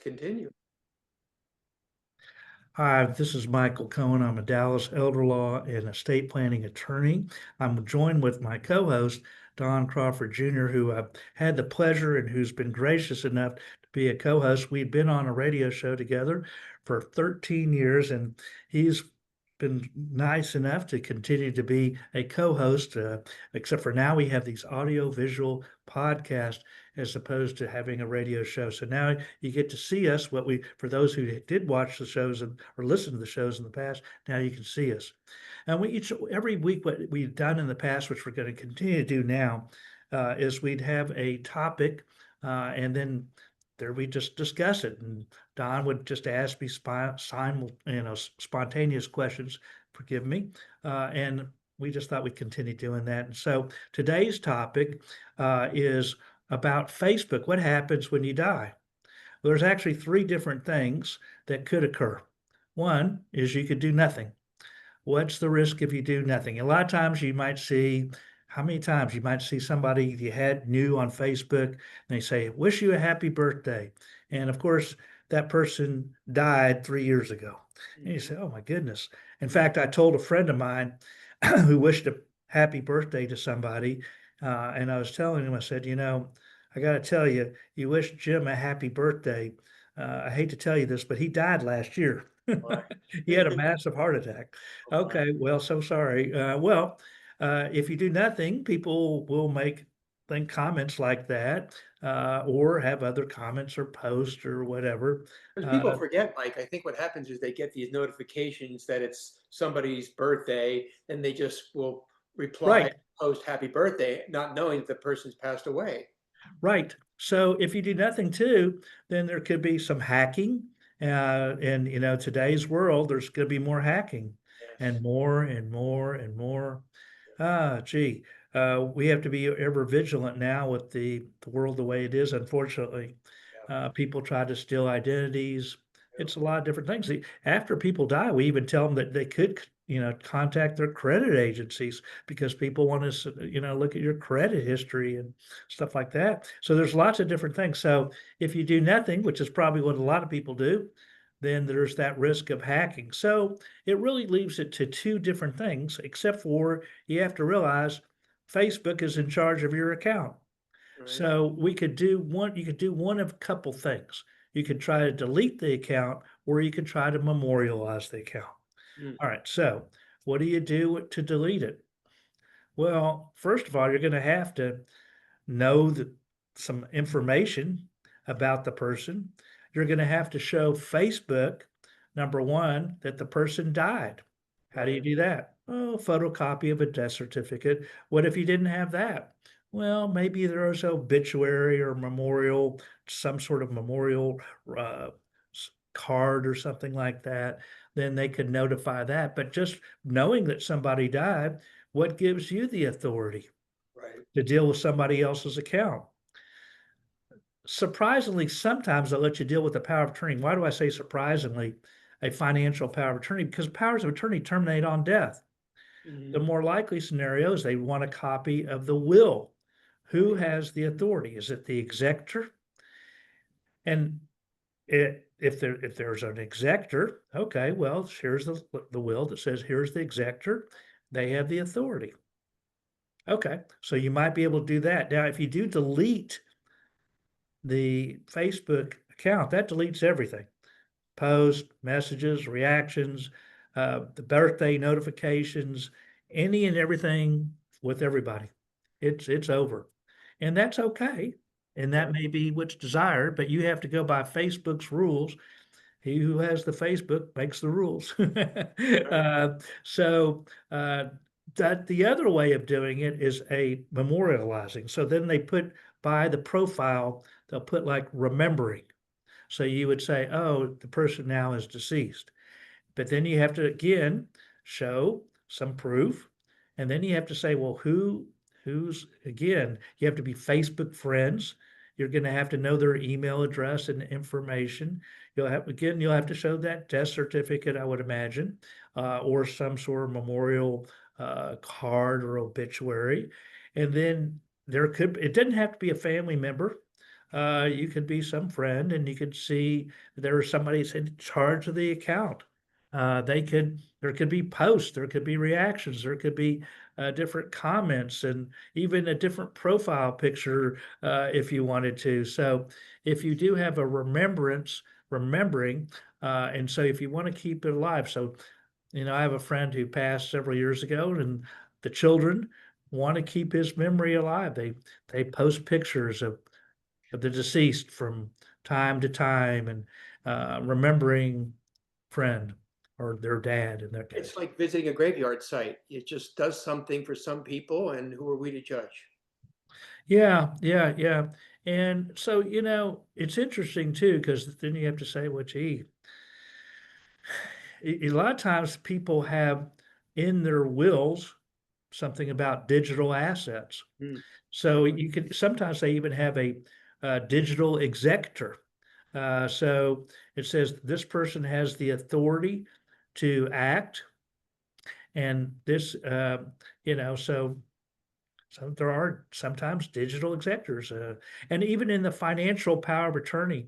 continue. Hi, this is Michael Cohen. I'm a Dallas elder law and estate planning attorney. I'm joined with my co-host, Don Crawford Jr., who I've had the pleasure and who's been gracious enough to be a co-host. We've been on a radio show together for 13 years, and he's been nice enough to continue to be a co-host, except for now we have these audio-visual podcasts as opposed to having a radio show. So now you get to see us. For those who did watch the shows or listen to the shows in the past, now you can see us. And every week, what we've done in the past, which we're going to continue to do now, is we'd have a topic, and then there we just discuss it. And Don would just ask me spontaneous questions, forgive me, and we just thought we'd continue doing that. And so today's topic is about Facebook. What happens when you die? Well, there's actually three different things that could occur. One is you could do nothing. What's the risk if you do nothing? A lot of times you might see, how many times you might see somebody you knew on Facebook, and they say, wish you a happy birthday. And of course, that person died 3 years ago. And you say, oh my goodness. In fact, I told a friend of mine who wished a happy birthday to somebody, and I was telling him, I said, I got to tell you, you wish Jim a happy birthday. I hate to tell you this, but he died last year. He had a massive heart attack. Okay, well, so sorry. If you do nothing, people will think comments like that, or have other comments or posts or whatever. Because people forget, Mike, I think what happens is they get these notifications that it's somebody's birthday, and they just will reply, Right, post happy birthday, not knowing that the person's passed away. right. So if you do nothing too, then there could be some hacking. And today's world, there's going to be more hacking Yes. and more and more and more. Gee, we have to be ever vigilant now with the world the way it is, unfortunately. Yeah. People try to steal identities. It's a lot of different things. After people die, we even tell them that they could, contact their credit agencies because people want to, look at your credit history and stuff like that. So there's lots of different things. So if you do nothing, which is probably what a lot of people do, then there's that risk of hacking. So it really leaves it to two different things, except for you have to realize Facebook is in charge of your account. Right. So you could do one of a couple things. You could try to delete the account, or you could try to memorialize the account. Mm. All right, so what do you do to delete it? Well, first of all, you're going to have to know some information about the person. You're going to have to show Facebook, number one, that the person died. How do you Right. do that? Oh, photocopy of a death certificate. What if you didn't have that? Well, maybe there's an obituary or memorial, some sort of memorial uh, card or something like that. Then they could notify that. But just knowing that somebody died, what gives you the authority Right. to deal with somebody else's account? Surprisingly, sometimes they'll let you deal with the power of attorney. Why do I say surprisingly? A financial power of attorney, because powers of attorney terminate on death. The Mhm. more likely scenario is they want a copy of the will. Who has the authority? Is it the executor? And if there's an executor, okay, well, here's the will that says here's the executor. They have the authority. Okay, so you might be able to do that. Now, if you do delete the Facebook account, that deletes everything. Posts, messages, reactions, the birthday notifications, any and everything with everybody. It's over. And that's okay. And that may be what's desired, but you have to go by Facebook's rules. He who has the Facebook makes the rules. So that the other way of doing it is a memorializing. So then they put by the profile, they'll put like remembering. So you would say, oh, the person now is deceased. But then you have to again show some proof. And then you have to say, well, who's again, you have to be Facebook friends. You're going to have to know their email address and information. You'll have to show that death certificate, I would imagine, or some sort of memorial card or obituary. And then it doesn't have to be a family member. You could be some friend and you could see there was somebody that's in charge of the account. There could be posts, there could be reactions, there could be different comments, and even a different profile picture if you wanted to. So if you do have a remembering, and so if you want to keep it alive, so I have a friend who passed several years ago, and the children want to keep his memory alive. They post pictures of the deceased from time to time and remembering friend or their dad in that It's case. like visiting a graveyard site. It just does something for some people, and who are we to judge? Yeah, yeah, yeah. And so, it's interesting too, because then you have to say, well, gee, a lot of times people have in their wills something about digital assets. Hmm. So you can sometimes they even have a digital executor. So it says this person has the authority to act, and this, so there are sometimes digital executors, and even in the financial power of attorney.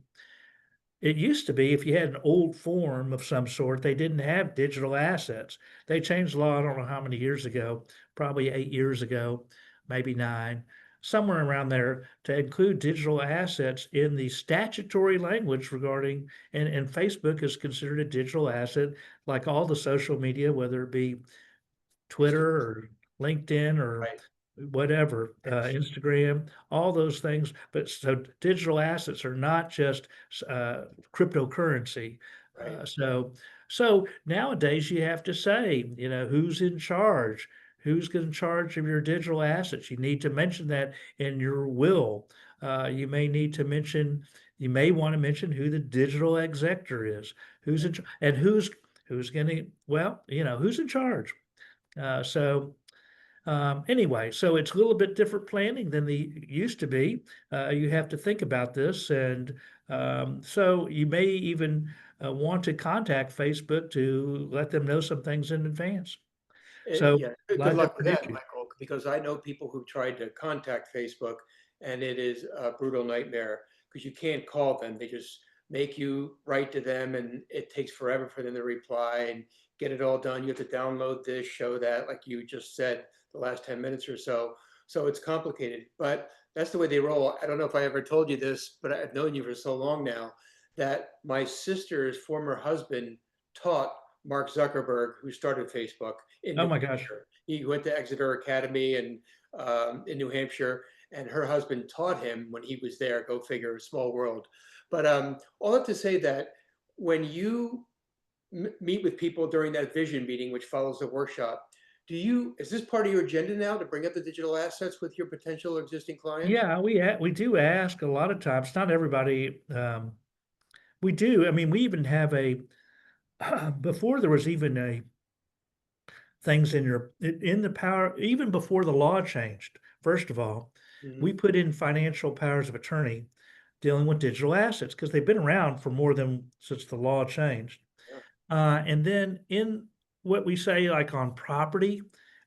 It used to be if you had an old form of some sort, they didn't have digital assets. They changed the law, I don't know how many years ago, probably 8 years ago, maybe 9, somewhere around there, to include digital assets in the statutory language regarding, and Facebook is considered a digital asset, like all the social media, whether it be Insta- Twitter or LinkedIn or Right. whatever, X. Instagram, all those things. But so digital assets are not just cryptocurrency. Right. So nowadays you have to say, who's in charge, who's in charge of your digital assets. You need to mention that in your will. You may need to mention, you may want to mention who the digital executor is, and who's going to, well, who's in charge. Anyway, so it's a little bit different planning than the used to be. You have to think about this, and so you may even want to contact Facebook to let them know some things in advance. So Yeah, a lot good of luck with different that, issues. Michael, because I know people who tried to contact Facebook, and it is a brutal nightmare because you can't call them. They just make you write to them, and it takes forever for them to reply and get it all done. You have to download this, show that, like you just said the last 10 minutes or so. So it's complicated, but that's the way they roll. I don't know if I ever told you this, but I've known you for so long now that my sister's former husband taught Mark Zuckerberg, who started Facebook, in Oh New my gosh. Hampshire. He went to Exeter Academy and in New Hampshire, and her husband taught him when he was there. Go figure, a small world. But all that to say that when you meet with people during that vision meeting, which follows the workshop, is this part of your agenda now to bring up the digital assets with your potential existing clients? Yeah, we do ask a lot of times. Not everybody. We do. I mean, we even have a before there was even a things in the power, even before the law changed. First of all, Mhm. we put in financial powers of attorney dealing with digital assets because they've been around for more than since the law changed. Yeah. And then in what we say, like on property,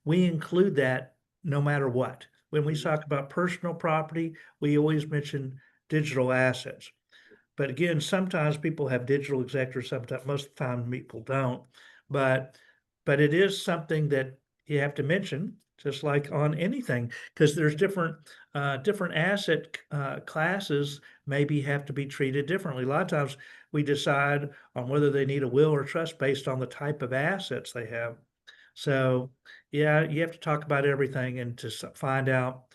we include that no matter what. When we Mhm. talk about personal property, we always mention digital assets. But again, sometimes people have digital executors, sometimes most of the time people don't. But but it is something that you have to mention, just like on anything, because there's different asset classes maybe have to be treated differently. A lot of times we decide on whether they need a will or trust based on the type of assets they have. So yeah, you have to talk about everything and to find out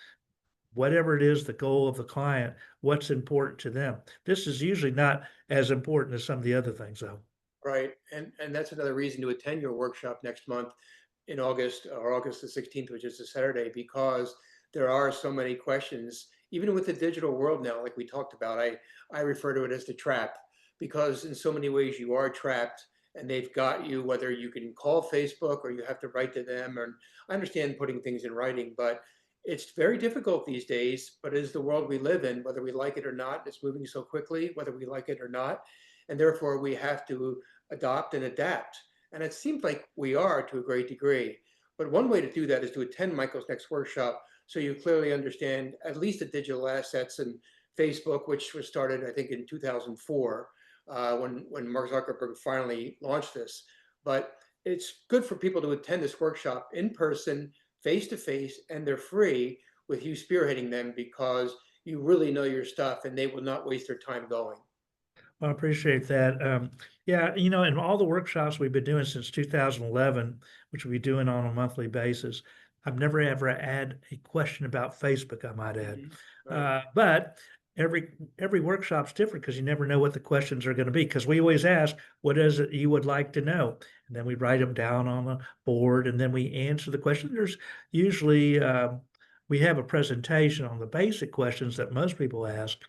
whatever it is, the goal of the client, what's important to them. This is usually not as important as some of the other things, though. Right. And that's another reason to attend your workshop next month in August, or August the 16th, which is a Saturday, because there are so many questions, even with the digital world now, like we talked about. I refer to it as the trap, because in so many ways you are trapped and they've got you, whether you can call Facebook or you have to write to them. And I understand putting things in writing, but it's very difficult these days. But it is the world we live in, whether we like it or not. It's moving so quickly, whether we like it or not. And therefore, we have to adopt and adapt. And it seems like we are to a great degree. But one way to do that is to attend Michael's next workshop so you clearly understand at least the digital assets and Facebook, which was started, I think, in 2004, when Mark Zuckerberg finally launched this. But it's good for people to attend this workshop in person, face to face, and they're free with you spearheading them because you really know your stuff and they will not waste their time going. Well, I appreciate that. Yeah, in all the workshops we've been doing since 2011, which we'll be doing on a monthly basis, I've never ever had a question about Facebook, I might add. Mhm. Right. But every workshop's different because you never know what the questions are going to be. Because we always ask, what is it you would like to know? And then we write them down on a board and then we answer the question. There's usually we have a presentation on the basic questions that most people ask.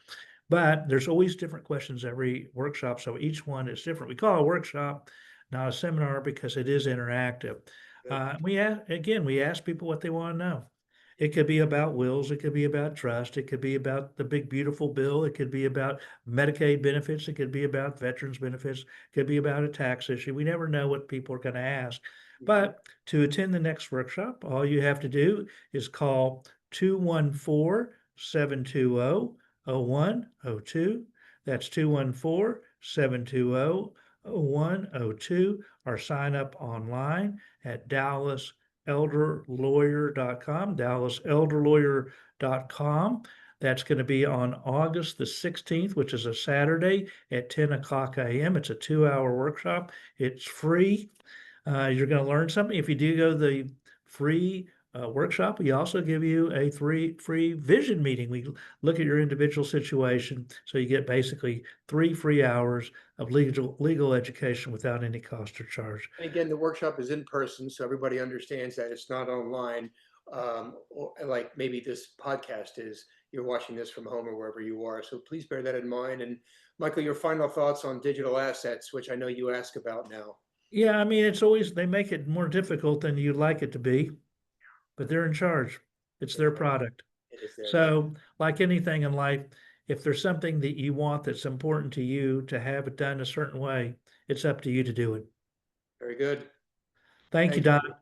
But there's always different questions every workshop, so each one is different. We call it a workshop, not a seminar, because it is interactive. Good. We ask people what they want to know. It could be about wills, it could be about trust, it could be about the big beautiful bill, it could be about Medicaid benefits, it could be about veterans benefits, it could be about a tax issue. We never know what people are going to ask. Mhm. But to attend the next workshop, all you have to do is call 214-720-0102. That's 214-720-0102, or sign up online at dallaselderlawyer.com, dallaselderlawyer.com. That's going to be on August the 16th, which is a Saturday at 10 o'clock a.m. It's a 2-hour workshop. It's free. You're going to learn something. If you do go to the free workshop, we also give you a free vision meeting. We look at your individual situation, so you get basically 3 free hours of legal education without any cost or charge. And again, the workshop is in person, so everybody understands that it's not online, or like maybe this podcast is. You're watching this from home or wherever you are. So please bear that in mind. And Michael, your final thoughts on digital assets, which I know you ask about now. Yeah, I mean, it's always, they make it more difficult than you'd like it to be, but they're in charge. It's That's their right. product. It is theirs. So, like anything in life, if there's something that you want that's important to you to have it done a certain way, it's up to you to do it. Very good. Thank you, Thank you. Don.